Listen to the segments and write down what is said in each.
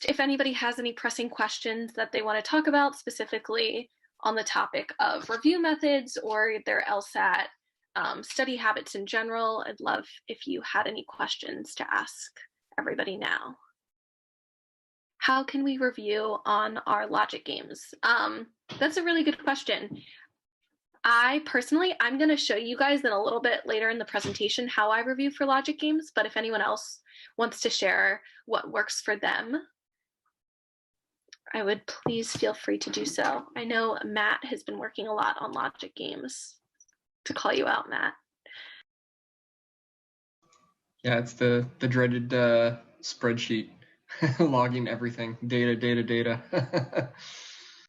just if anybody has any pressing questions that they want to talk about specifically on the topic of review methods or their LSAT study habits in general, I'd love if you had any questions to ask everybody now. How can we review on our logic games? That's a really good question. I'm going to show you guys in a little bit later in the presentation how I review for logic games, but if anyone else wants to share what works for them, I would please feel free to do so. I know Matt has been working a lot on logic games. To call you out, Matt. Yeah, it's the dreaded spreadsheet, logging everything, data.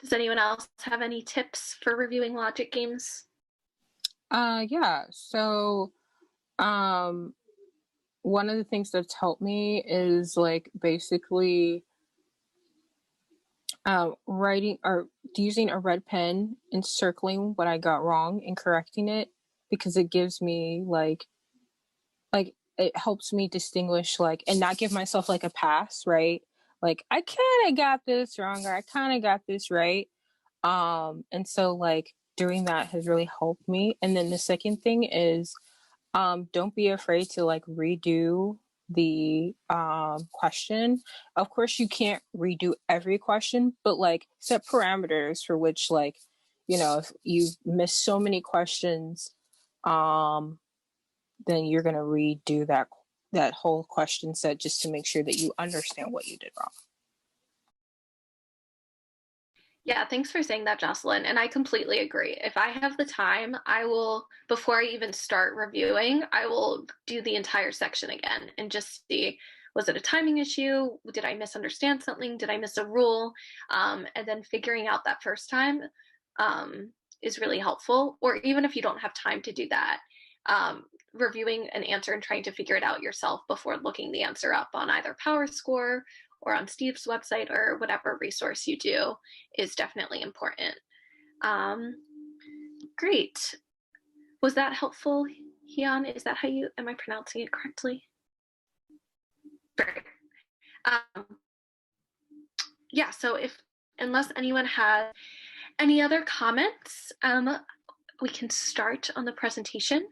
Does anyone else have any tips for reviewing logic games? Yeah, so one of the things that's helped me is like basically writing or using a red pen and circling what I got wrong and correcting it, because it gives me like it helps me distinguish like and not give myself like a pass, right? Like I kind of got this wrong or I kind of got this right. And so like doing that has really helped me. And then the second thing is don't be afraid to like redo the question. Of course you can't redo every question, but like set parameters for which, like, you know, if you miss so many questions, then you're going to redo that whole question set just to make sure that you understand what you did wrong. Yeah, thanks for saying that, Jocelyn. And I completely agree. If I have the time, I will, before I even start reviewing, I will do the entire section again and just see, was it a timing issue? Did I misunderstand something? Did I miss a rule? And then figuring out that first time is really helpful. Or even if you don't have time to do that, reviewing an answer and trying to figure it out yourself before looking the answer up on either PowerScore or on Steve's website or whatever resource you do is definitely important. Great. Was that helpful, Hyun? Is that how am I pronouncing it correctly? Great. Yeah, so unless anyone has any other comments, we can start on the presentation.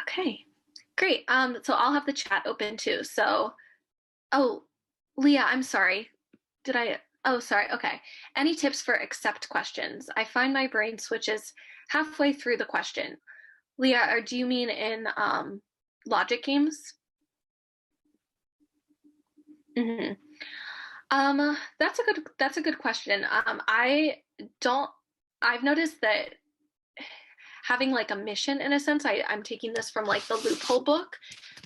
Okay. Great. So I'll have the chat open too. So, oh, Leah, I'm sorry. Sorry. Okay. Any tips for accept questions? I find my brain switches halfway through the question. Leah, or do you mean in logic games? Mm-hmm. That's a good question. I've noticed that having like a mission in a sense, I'm taking this from like the loophole book,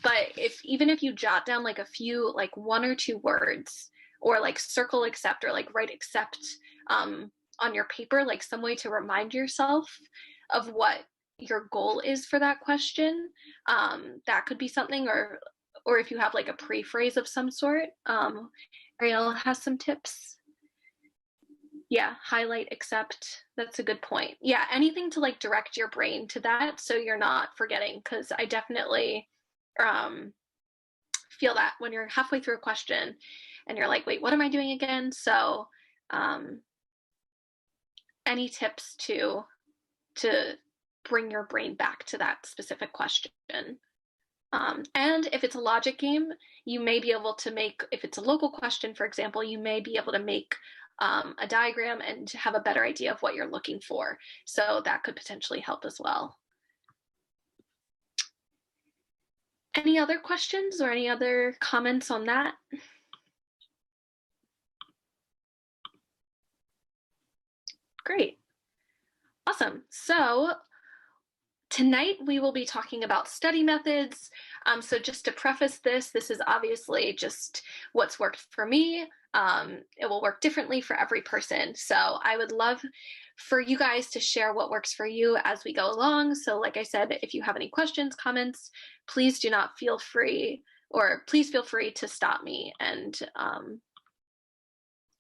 but even if you jot down like a few, like one or two words, or like circle accept or like write accept on your paper, like some way to remind yourself of what your goal is for that question, that could be something. Or if you have like a pre-phrase of some sort. Ariel has some tips. Yeah, highlight, accept. That's a good point. Yeah, anything to like direct your brain to that so you're not forgetting, because I definitely feel that when you're halfway through a question and you're like, wait, what am I doing again? So any tips to bring your brain back to that specific question. And if it's a logic game, you may be able to make, if it's a local question, for example, you may be able to make a diagram and have a better idea of what you're looking for. So that could potentially help as well. Any other questions or any other comments on that? Great. Awesome. So tonight we will be talking about study methods. So just to preface this is obviously just what's worked for me. It will work differently for every person. So I would love for you guys to share what works for you as we go along. So like I said, if you have any questions, comments, please feel free to stop me and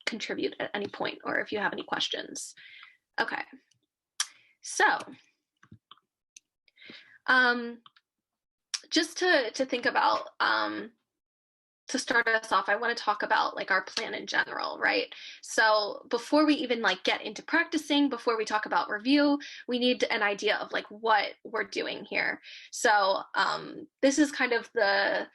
contribute at any point, or if you have any questions. Okay. So just to think about to start us off, I want to talk about like our plan in general, right? So before we even like get into practicing, before we talk about review, we need an idea of like what we're doing here. So this is kind of the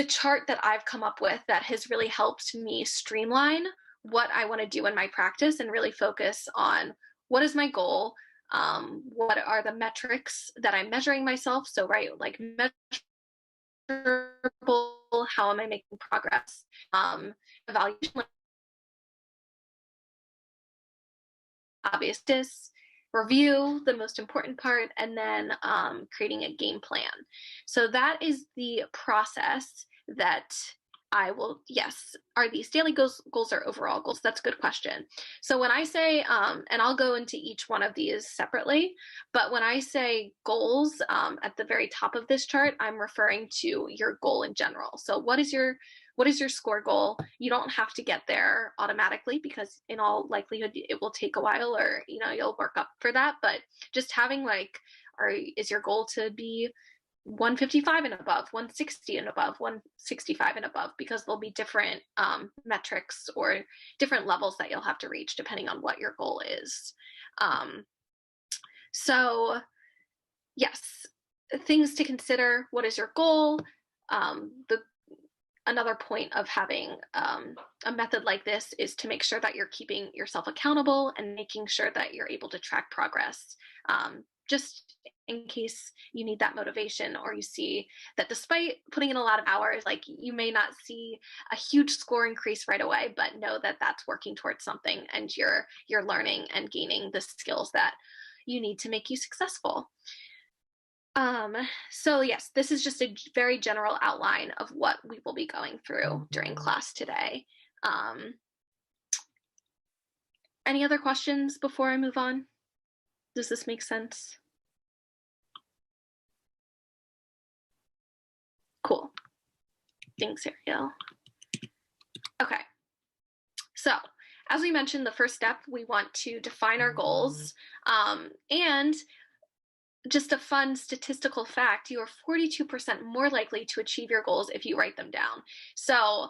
chart that I've come up with that has really helped me streamline what I want to do in my practice and really focus on what is my goal, what are the metrics that I'm measuring myself. So right, like measurable, how am I making progress, evaluation, obvious, review, the most important part, and then creating a game plan. So that is the process that I will, yes, are these daily goals or overall goals? That's a good question. So when I say, and I'll go into each one of these separately, but when I say goals at the very top of this chart, I'm referring to your goal in general. So what is your score goal? You don't have to get there automatically because in all likelihood it will take a while, or you'll work up for that. But just having like, is your goal to be 155 and above, 160 and above, 165 and above, because there'll be different metrics or different levels that you'll have to reach depending on what your goal is. So yes, things to consider. What is your goal? Another point of having a method like this is to make sure that you're keeping yourself accountable and making sure that you're able to track progress. Just in case you need that motivation, or you see that despite putting in a lot of hours, like you may not see a huge score increase right away, but know that that's working towards something and you're learning and gaining the skills that you need to make you successful. So yes, this is just a very general outline of what we will be going through during class today. Any other questions before I move on? Does this make sense? Cool. Thanks, Ariel. Okay. So as we mentioned, the first step, we want to define our goals. And just a fun statistical fact, you are 42% more likely to achieve your goals if you write them down. So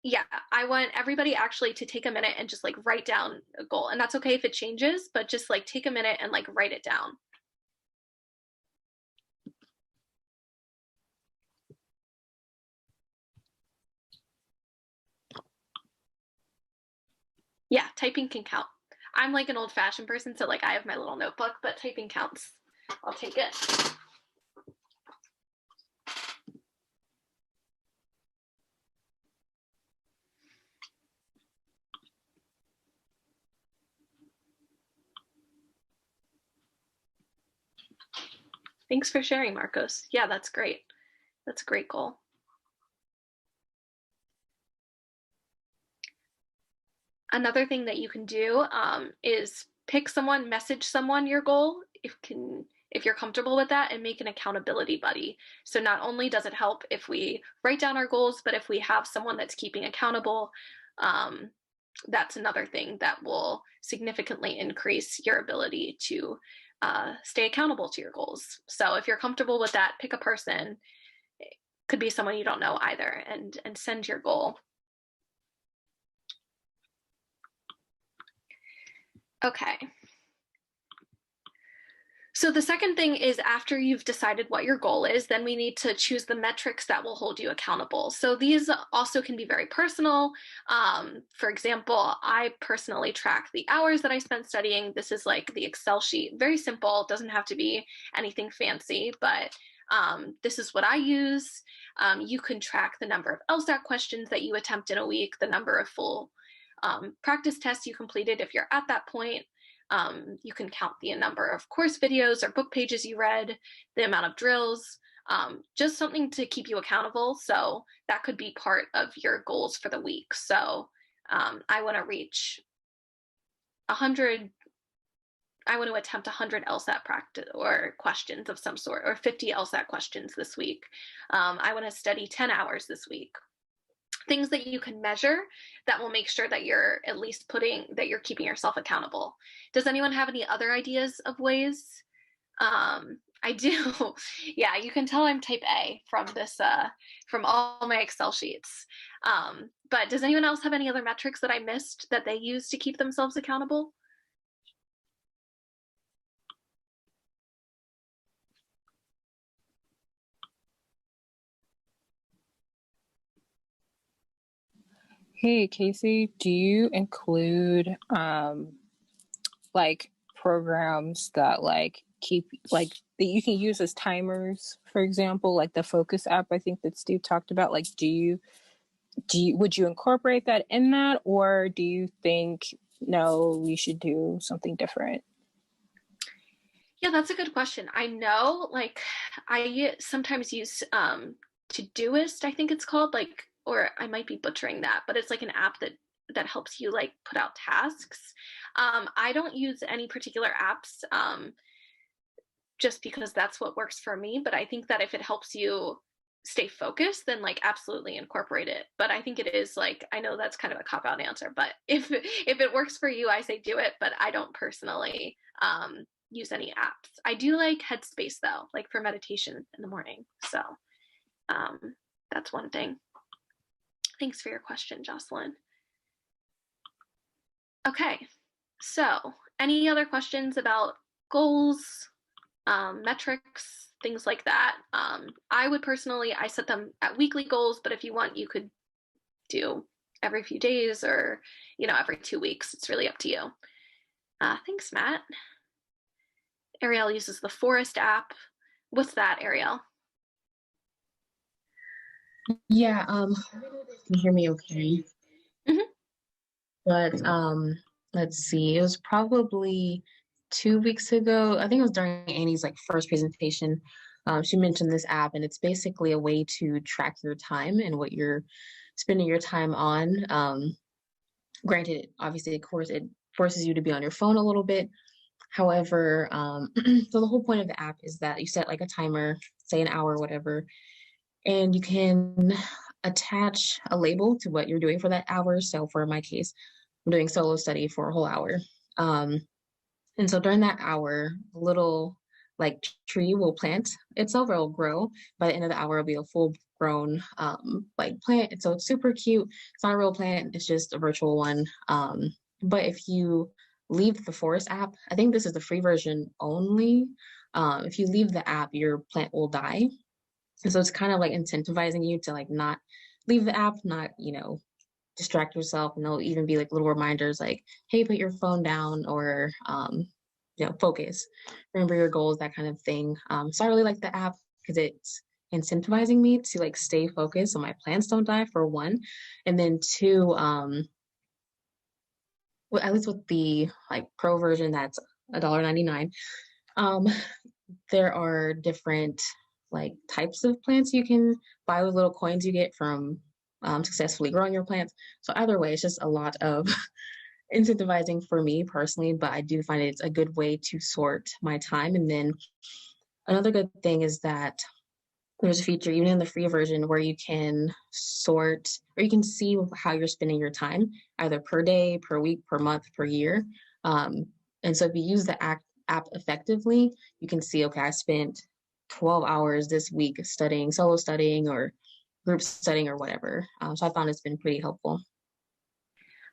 yeah, I want everybody actually to take a minute and just like write down a goal. And that's okay if it changes, but just like take a minute and like write it down. Yeah, typing can count. I'm like an old-fashioned person, so like I have my little notebook, but typing counts. I'll take it. Thanks for sharing, Marcos. Yeah, that's great. That's a great goal. Another thing that you can do is pick someone, message someone your goal if you're comfortable with that, and make an accountability buddy. So not only does it help if we write down our goals, but if we have someone that's keeping accountable, that's another thing that will significantly increase your ability to stay accountable to your goals. So if you're comfortable with that, pick a person. It could be someone you don't know either, and send your goal. Okay. So the second thing is, after you've decided what your goal is, then we need to choose the metrics that will hold you accountable. So these also can be very personal. For example, I personally track the hours that I spent studying. This is like the Excel sheet, very simple, doesn't have to be anything fancy, but this is what I use. You can track the number of LSAT questions that you attempt in a week, the number of full practice tests you completed if you're at that point. You can count the number of course videos or book pages you read, the amount of drills, just something to keep you accountable. So that could be part of your goals for the week. So I want to reach 100, I want to attempt 100 LSAT practice or questions of some sort, or 50 LSAT questions this week. I want to study 10 hours this week. Things that you can measure that will make sure that you're at least you're keeping yourself accountable. Does anyone have any other ideas of ways? I do. Yeah, you can tell I'm type A from this, from all my Excel sheets. But does anyone else have any other metrics that I missed that they use to keep themselves accountable? Hey, Casey, do you include like programs that like keep like that you can use as timers, for example, like the Focus app I think that Steve talked about? Like do you would you incorporate that in that, or do you think no, we should do something different? Yeah, that's a good question. I know, like, I sometimes use Todoist, I think it's called, like, or I might be butchering that, but it's like an app that helps you like put out tasks. I don't use any particular apps just because that's what works for me, but I think that if it helps you stay focused, then like absolutely incorporate it. But I think it is like, I know that's kind of a cop out answer, but if it works for you, I say do it, but I don't personally use any apps. I do like Headspace though, like for meditation in the morning. So um, that's one thing. Thanks for your question, Jocelyn. Okay, so any other questions about goals, metrics, things like that? I would personally, I set them at weekly goals, but if you want, you could do every few days or, every 2 weeks. It's really up to you. Thanks, Matt. Ariel uses the Forest app. What's that, Ariel? Yeah, can you hear me okay? Mhm. But let's see, it was probably 2 weeks ago. I think it was during Annie's like first presentation. She mentioned this app, and it's basically a way to track your time and what you're spending your time on. Granted, obviously, of course, it forces you to be on your phone a little bit. However, so the whole point of the app is that you set like a timer, say an hour, whatever, and you can attach a label to what you're doing for that hour. So for my case, I'm doing solo study for a whole hour. Um, and so during that hour, a little like tree will plant itself or it'll grow. By the end of the hour, it'll be a full grown like plant. And so it's super cute. It's not a real plant, it's just a virtual one. But if you leave the Forest app, I think this is the free version only. If you leave the app, your plant will die. And so it's kind of like incentivizing you to like not leave the app, not, distract yourself. And there'll even be like little reminders like, hey, put your phone down or, focus, remember your goals, that kind of thing. So I really like the app because it's incentivizing me to like stay focused so my plants don't die for one. And then two, well, at least with the like pro version, that's $1.99. Um, there are different like types of plants you can buy with little coins you get from successfully growing your plants. So either way, it's just a lot of incentivizing for me personally, but I do find it's a good way to sort my time. And then another good thing is that there's a feature even in the free version where you can sort or you can see how you're spending your time either per day, per week, per month, per year. Um, and so if you use the app effectively, you can see, okay, I spent 12 hours this week studying, solo studying or group studying or whatever. So I found it's been pretty helpful.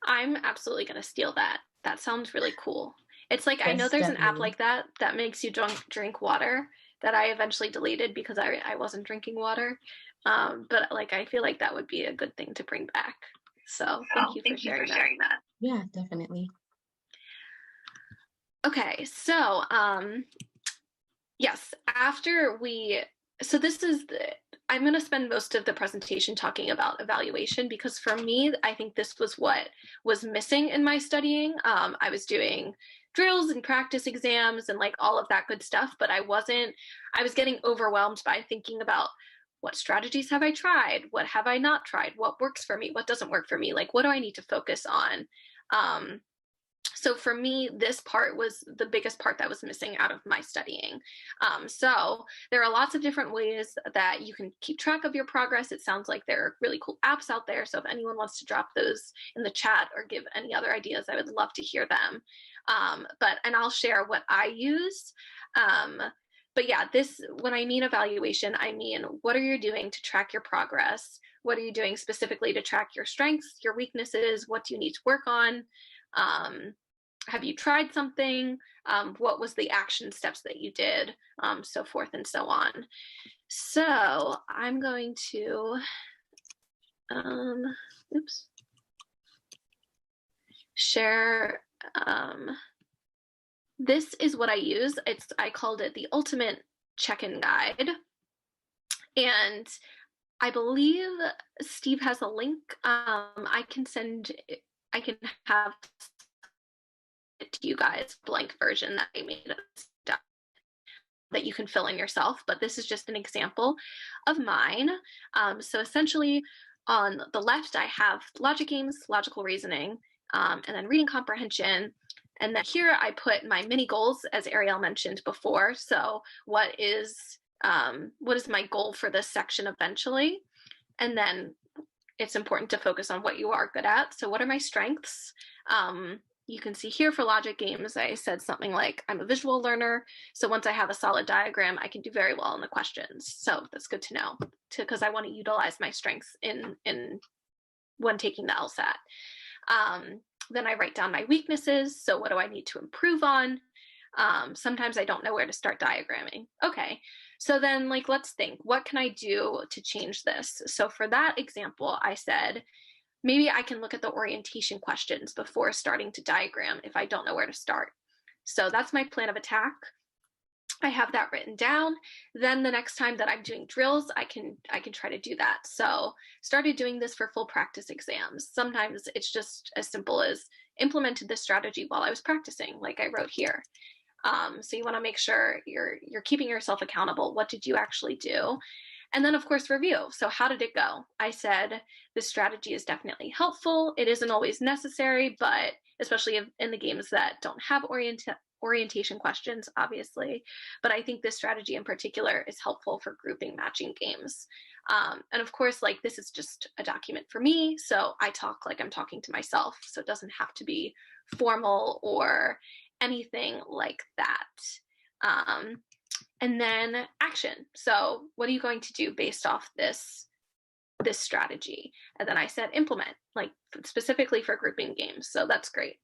I'm absolutely going to steal that. That sounds really cool. It's like, I know Yes, there's an app definitely. like that that makes you drink water that I eventually deleted because I wasn't drinking water. But like, I feel like that would be a good thing to bring back. So thank you for sharing that. Yeah, definitely. Okay, so yes, so this is I'm going to spend most of the presentation talking about evaluation because for me, I think this was what was missing in my studying. I was doing drills and practice exams and like all of that good stuff, but I was getting overwhelmed by thinking about what strategies have I tried? What have I not tried? What works for me? What doesn't work for me? Like, what do I need to focus on? So for me, this part was the biggest part that was missing out of my studying. So there are lots of different ways that you can keep track of your progress. It sounds like there are really cool apps out there. So if anyone wants to drop those in the chat or give any other ideas, I would love to hear them. And I'll share what I use. but yeah, this, when I mean evaluation, I mean, what are you doing to track your progress? What are you doing specifically to track your strengths, your weaknesses? What do you need to work on? Have you tried something? What was the action steps that you did? So forth and so on. So I'm going to, share, this is what I use. I called it the ultimate check-in guide. And I believe Steve has a link. I can have it to you guys, blank version that I made of stuff that you can fill in yourself, but this is just an example of mine. So essentially on the left, I have logic games, logical reasoning, and then reading comprehension. And then here I put my mini goals, as Ariel mentioned before. So what is my goal for this section eventually? And then it's important to focus on what you are good at. So what are my strengths? You can see here for logic games, I said something like, I'm a visual learner. So once I have a solid diagram, I can do very well in the questions. So that's good to know, because I want to utilize my strengths in when taking the LSAT. Then I write down my weaknesses. So what do I need to improve on? Sometimes I don't know where to start diagramming. Okay, so then let's think, what can I do to change this? So for that example, I said, maybe I can look at the orientation questions before starting to diagram if I don't know where to start. So that's my plan of attack. I have that written down. Then the next time that I'm doing drills, I can try to do that. So started doing this for full practice exams. Sometimes it's just as simple as implemented this strategy while I was practicing, like I wrote here. So you want to make sure you're keeping yourself accountable. What did you actually do? And then, of course, review. So how did it go? I said, this strategy is definitely helpful. It isn't always necessary, but especially in the games that don't have orientation questions, obviously. But I think this strategy in particular is helpful for grouping matching games. And of course, this is just a document for me. So I talk like I'm talking to myself. So it doesn't have to be formal or anything like that. And then action. So what are you going to do based off this strategy? And then I said implement, specifically for grouping games. So that's great.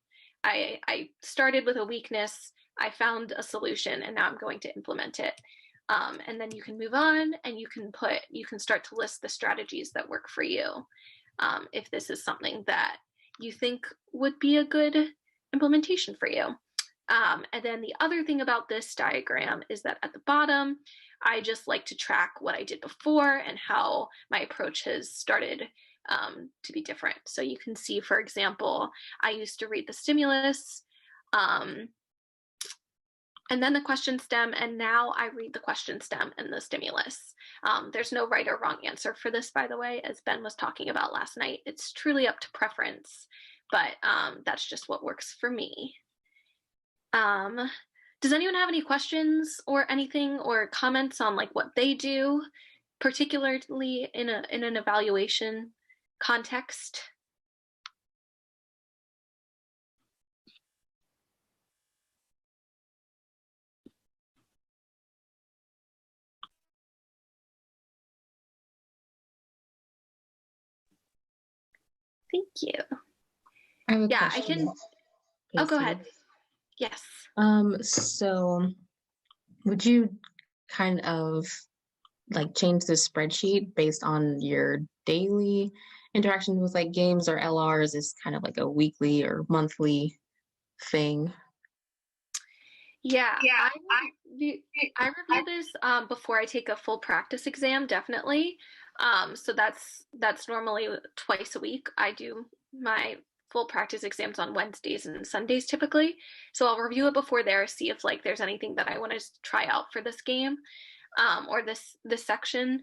I started with a weakness, I found a solution, and now I'm going to implement it. And then you can move on and you can start to list the strategies that work for you. If this is something that you think would be a good implementation for you. And then the other thing about this diagram is that at the bottom, I just like to track what I did before and how my approach has started to be different. So you can see, for example, I used to read the stimulus and then the question stem, and now I read the question stem and the stimulus. There's no right or wrong answer for this, by the way, as Ben was talking about last night. It's truly up to preference, but that's just what works for me. Does anyone have any questions or anything or comments on what they do, particularly in an evaluation context? Thank you. I have a Yeah, question. I can. Oh, go ahead. Yes. So would you kind of change the spreadsheet based on your daily interactions with games, or LRs is kind of a weekly or monthly thing? Yeah, I review this before I take a full practice exam, definitely. So that's normally twice a week. I do my full practice exams on Wednesdays and Sundays typically. So I'll review it before there, see if there's anything that I want to try out for this game or this section.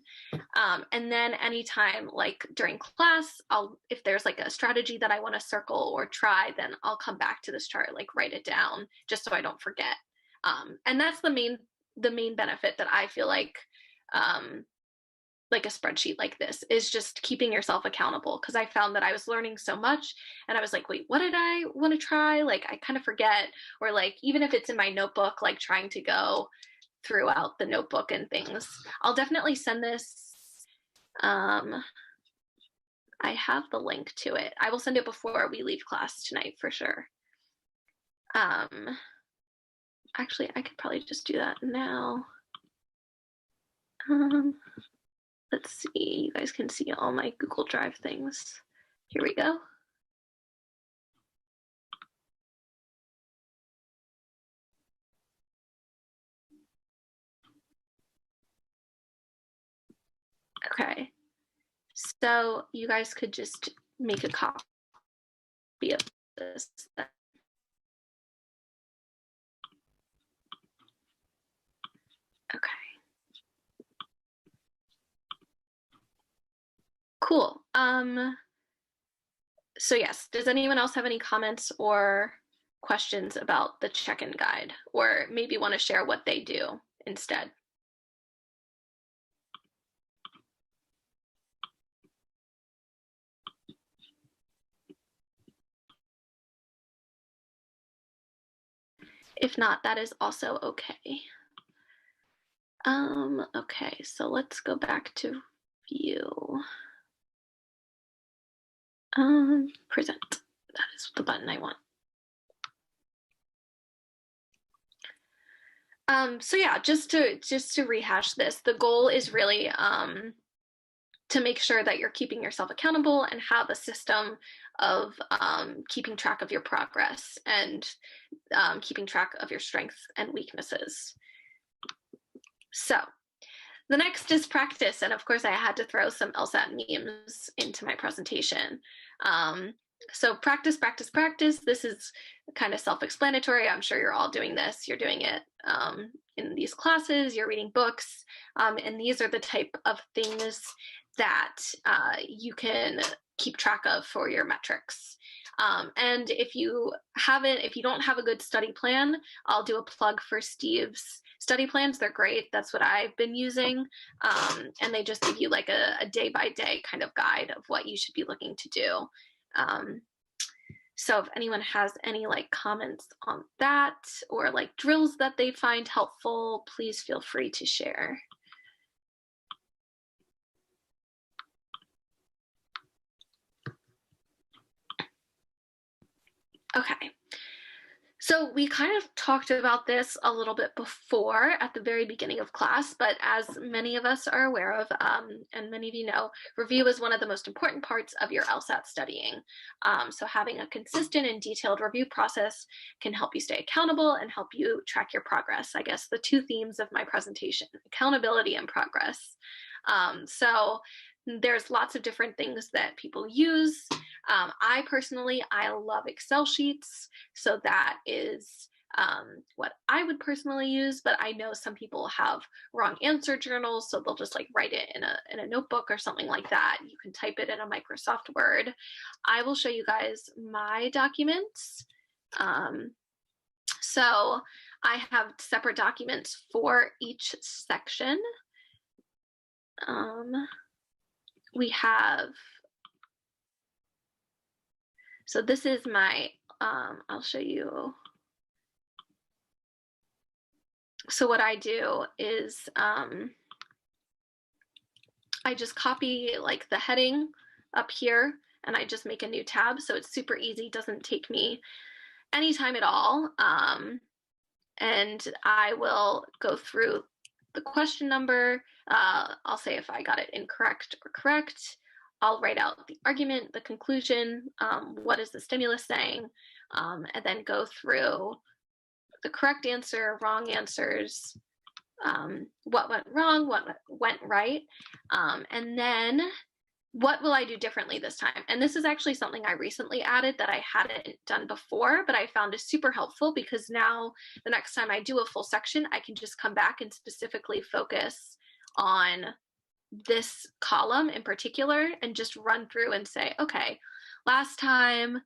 And then anytime during class, if there's a strategy that I want to circle or try, then I'll come back to this chart, write it down just so I don't forget. And that's the main benefit that I feel like a spreadsheet like this is just keeping yourself accountable, because I found that I was learning so much and I was like, wait, what did I want to try? I kind of forget, or even if it's in my notebook, trying to go throughout the notebook and things. I'll definitely send this. I have the link to it. I will send it before we leave class tonight for sure. Actually, I could probably just do that now. Let's see, you guys can see all my Google Drive things. Here we go. Okay, so you guys could just make a copy of this. Okay. Cool. So yes, does anyone else have any comments or questions about the check-in guide, or maybe want to share what they do instead? If not, that is also okay. Okay, so let's go back to view. Present. That is the button I want. So yeah, just to rehash this, the goal is really to make sure that you're keeping yourself accountable and have a system of keeping track of your progress and keeping track of your strengths and weaknesses. So the next is practice. And of course, I had to throw some LSAT memes into my presentation. So practice, practice, practice. This is kind of self-explanatory. I'm sure you're all doing this. You're doing it in these classes, you're reading books, and these are the type of things that you can keep track of for your metrics. And if you don't have a good study plan, I'll do a plug for Steve's study plans. They're great. That's what I've been using. And they just give you like a day-by-day kind of guide of what you should be looking to do. So if anyone has any like comments on that or like drills that they find helpful, please feel free to share. Okay, so we kind of talked about this a little bit before at the very beginning of class, but as many of us are aware of, and many of you know, review is one of the most important parts of your LSAT studying. So having a consistent and detailed review process can help you stay accountable and help you track your progress. I guess the two themes of my presentation, accountability and progress. So there's lots of different things that people use. I personally love Excel sheets. So that is what I would personally use, but I know some people have wrong answer journals, so they'll just like write it in a notebook or something like that. You can type it in a Microsoft Word. I will show you guys my documents. So I have separate documents for each section. We have, so this is my, I'll show you. So what I do is I just copy like the heading up here and I just make a new tab. So it's super easy, doesn't take me any time at all. And I will go through the question number. I'll say if I got it incorrect or correct. I'll write out the argument, the conclusion, what is the stimulus saying, and then go through the correct answer, wrong answers, what went wrong, what went right, and then what will I do differently this time? And this is actually something I recently added that I hadn't done before, but I found is super helpful because now the next time I do a full section, I can just come back and specifically focus on this column in particular and just run through and say, okay, last time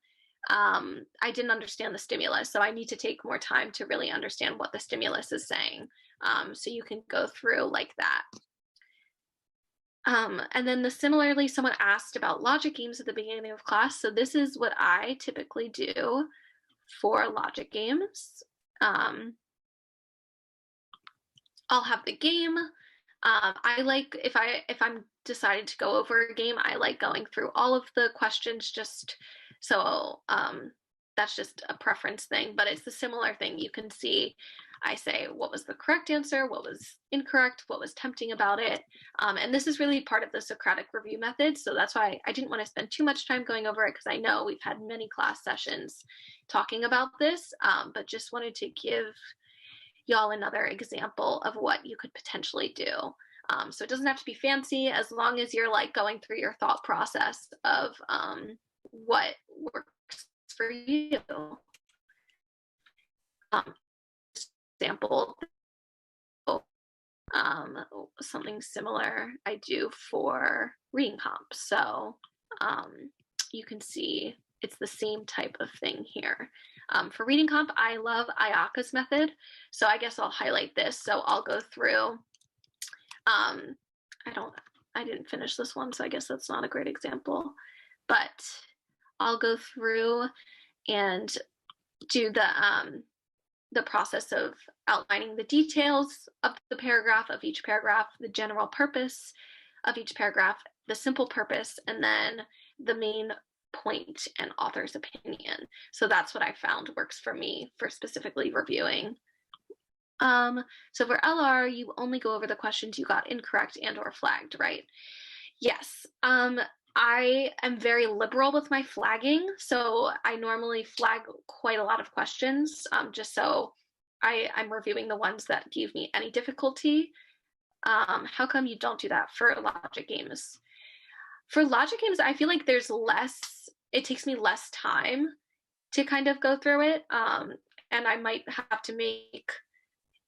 I didn't understand the stimulus, so I need to take more time to really understand what the stimulus is saying. So you can go through like that. And then similarly, someone asked about logic games at the beginning of class. So this is what I typically do for logic games. I'll I'll have the game. I like, if I'm decided to go over a game, I like going through all of the questions, just so that's just a preference thing, but it's the similar thing. You can see I say what was the correct answer, what was incorrect, what was tempting about it. And this is really part of the Socratic review method. So that's why I didn't want to spend too much time going over it, because I know we've had many class sessions talking about this, but just wanted to give y'all another example of what you could potentially do. So it doesn't have to be fancy, as long as you're like going through your thought process of what works for you. Example, something similar I do for reading comp. So you can see it's the same type of thing here. For reading comp, I love Ayaka's method. So I guess I'll highlight this. So I'll go through, I didn't finish this one, so I guess that's not a great example, but I'll go through and do the process of outlining the details of the paragraph, of each paragraph, the general purpose of each paragraph, the simple purpose, and then the main point and author's opinion. So that's what I found works for me for specifically reviewing. So for LR, you only go over the questions you got incorrect and or flagged, right? Yes. I am very liberal with my flagging, so I normally flag quite a lot of questions, just so I'm reviewing the ones that give me any difficulty. How come you don't do that for logic games? For logic games, I feel like it takes me less time to kind of go through it, and I might have to make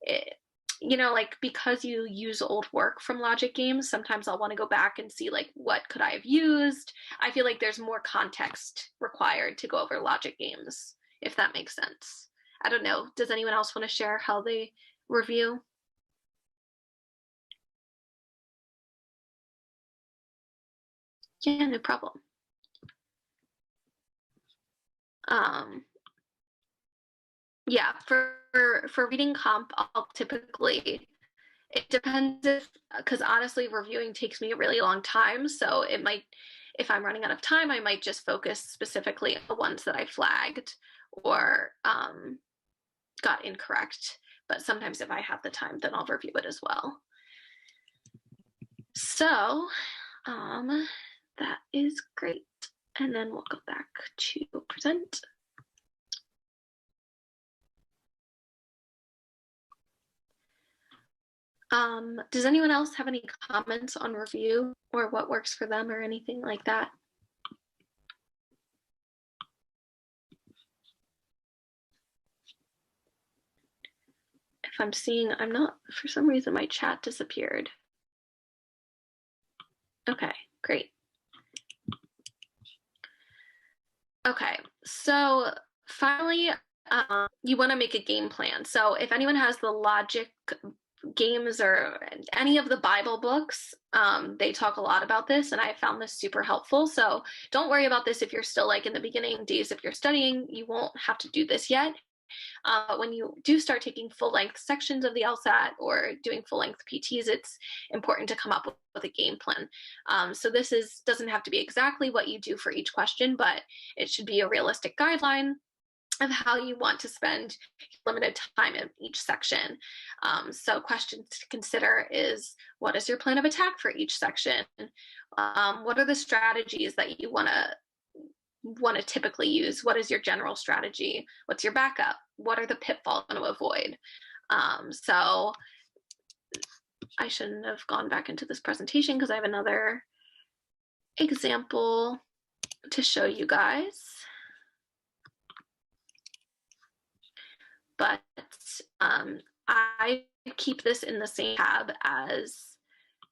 it, like, because you use old work from logic games, sometimes I'll want to go back and see, like, what could I have used? I feel like there's more context required to go over logic games, if that makes sense. I don't know. Does anyone else want to share how they review? Yeah, no problem. Yeah, for reading comp, I'll typically, it depends because honestly, reviewing takes me a really long time. So it might, if I'm running out of time, I might just focus specifically on the ones that I flagged or got incorrect. But sometimes if I have the time, then I'll review it as well. So that is great. And then we'll go back to present. Does anyone else have any comments on review or what works for them or anything like that? If I'm seeing, I'm not, for some reason my chat disappeared. Okay, great. Okay, so finally, you want to make a game plan. So if anyone has the logic games or any of the Bible books, they talk a lot about this, and I found this super helpful. So don't worry about this if you're still like in the beginning days. If you're studying, you won't have to do this yet. But when you do start taking full-length sections of the LSAT or doing full-length PTs, it's important to come up with a game plan. So this doesn't have to be exactly what you do for each question, but it should be a realistic guideline of how you want to spend limited time in each section. So questions to consider is, what is your plan of attack for each section? What are the strategies that you want to typically use? What is your general strategy? What's your backup? What are the pitfalls you want to avoid? So I shouldn't have gone back into this presentation because I have another example to show you guys. But I keep this in the same tab as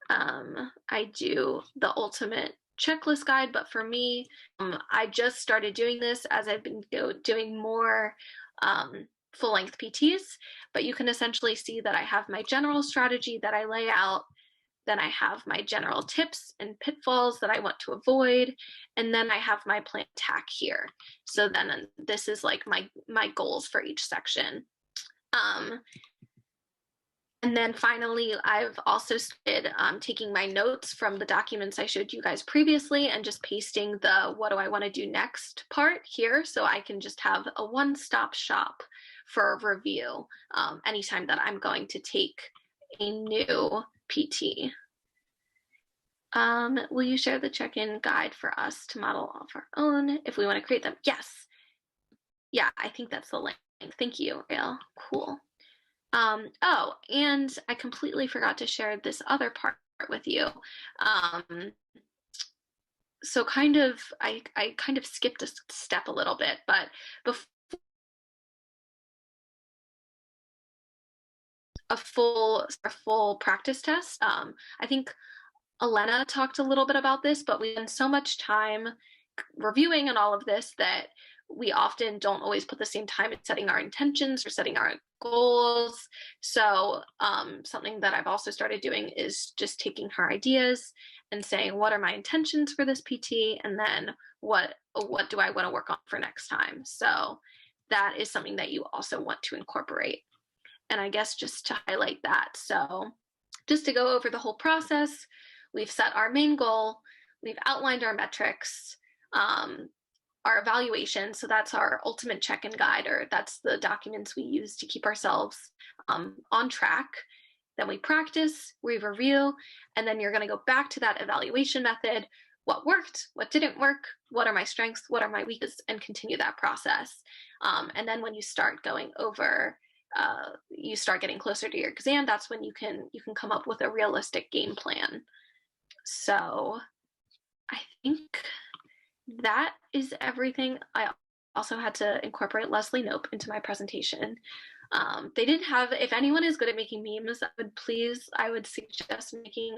I do the ultimate checklist guide. But for me, I just started doing this as I've been doing more full-length PTs. But you can essentially see that I have my general strategy that I lay out. Then I have my general tips and pitfalls that I want to avoid. And then I have my plan attack here. So then this is like my goals for each section. And then finally, I've also started taking my notes from the documents I showed you guys previously and just pasting the what do I want to do next part here, so I can just have a one-stop shop for review anytime that I'm going to take a new PT. Will you share the check-in guide for us to model off our own if we want to create them? Yes. Yeah, I think that's the link. Thank you, Ariel. Cool. Oh, and I completely forgot to share this other part with you. So I kind of skipped a step a little bit, but before a full practice test, I think Elena talked a little bit about this, but we spend so much time reviewing and all of this that we often don't always put the same time in setting our intentions or setting our goals. So something that I've also started doing is just taking her ideas and saying, what are my intentions for this PT? And then what do I want to work on for next time? So that is something that you also want to incorporate. And I guess just to highlight that. So just to go over the whole process, we've set our main goal, we've outlined our metrics, our evaluation, so that's our ultimate check-in guide, or that's the documents we use to keep ourselves on track. Then we practice, we review, and then you're going to go back to that evaluation method. What worked, what didn't work, what are my strengths, what are my weaknesses, and continue that process. And then when you start going over, you start getting closer to your exam, that's when you can come up with a realistic game plan. So I think that is everything. I also had to incorporate Leslie Knope into my presentation. They didn't have, if anyone is good at making memes, I would suggest making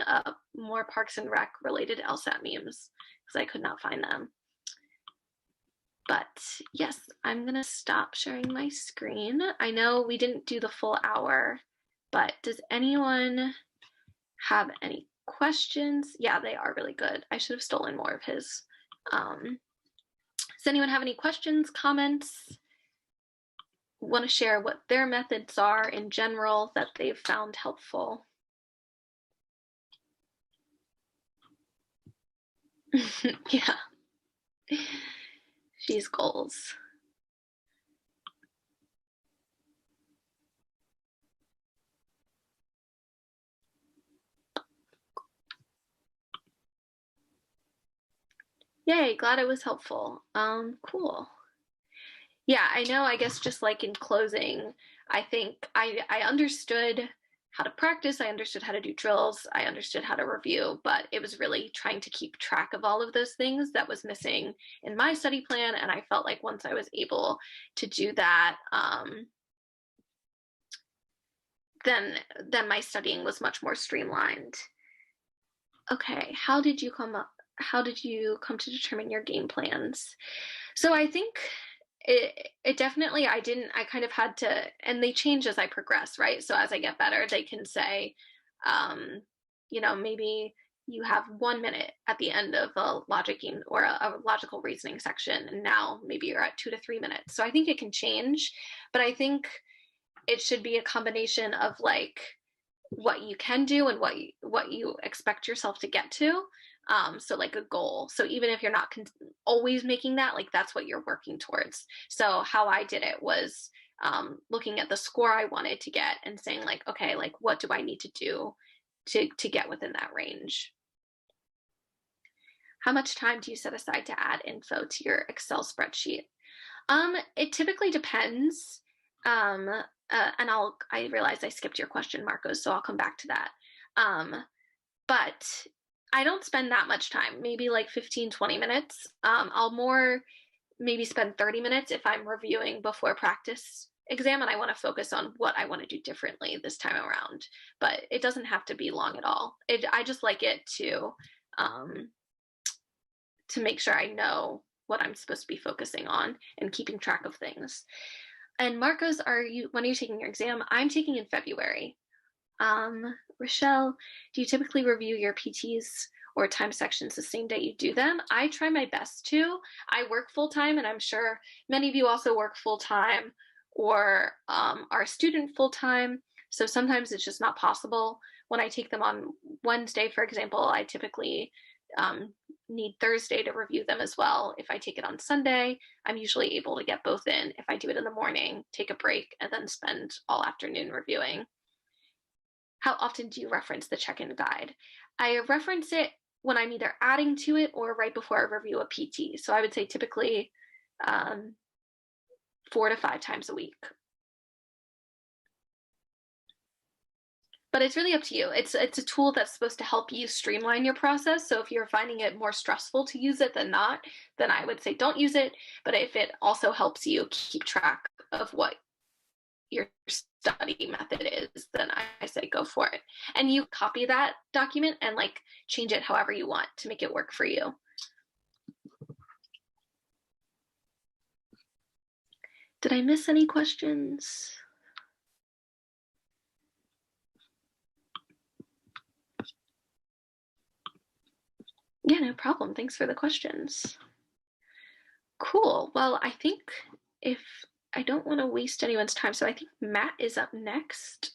more Parks and Rec related LSAT memes, because I could not find them. But yes, I'm gonna stop sharing my screen. I know we didn't do the full hour, but does anyone have any questions? Yeah, they are really good. I should have stolen more of his. Does anyone have any questions, comments? Want to share what their methods are in general that they've found helpful? Yeah. She's goals. Yay, glad it was helpful. Cool. Yeah, I know, I guess just like in closing, I think I understood how to practice, I understood how to do drills, I understood how to review, but it was really trying to keep track of all of those things that was missing in my study plan. And I felt like once I was able to do that, then my studying was much more streamlined. Okay, how did you come to determine your game plans? So I think it definitely, I kind of had to, and they change as I progress, right? So as I get better, they can say, you know, maybe you have 1 minute at the end of a logic game or a logical reasoning section, and now maybe you're at 2 to 3 minutes. So I think it can change, but I think it should be a combination of like what you can do and what you expect yourself to get to. So like a goal. So even if you're not always making that, like that's what you're working towards. So how I did it was looking at the score I wanted to get and saying like, okay, like what do I need to do to get within that range? How much time do you set aside to add info to your Excel spreadsheet? It typically depends. And I realize I skipped your question, Marcos, so I'll come back to that. But I don't spend that much time, maybe like 15, 20 minutes. I'll more maybe spend 30 minutes if I'm reviewing before practice exam and I want to focus on what I want to do differently this time around. But it doesn't have to be long at all. I just like it to make sure I know what I'm supposed to be focusing on and keeping track of things. And Marcos, when are you taking your exam? I'm taking in February. Rochelle, do you typically review your PTs or time sections the same day you do them? I try my best to. I work full-time, and I'm sure many of you also work full-time or are a student full-time. So sometimes it's just not possible. When I take them on Wednesday, for example, I typically need Thursday to review them as well. If I take it on Sunday, I'm usually able to get both in. If I do it in the morning, take a break, and then spend all afternoon reviewing. How often do you reference the check-in guide? I reference it when I'm either adding to it or right before I review a PT. So I would say typically 4 to 5 times a week. But it's really up to you. It's a tool that's supposed to help you streamline your process. So if you're finding it more stressful to use it than not, then I would say don't use it. But if it also helps you keep track of what your study method is, then I say go for it. And you copy that document and like change it however you want to make it work for you. Did I miss any questions? Yeah, no problem. Thanks for the questions. Cool. Well, I think if I don't want to waste anyone's time, so I think Matt is up next.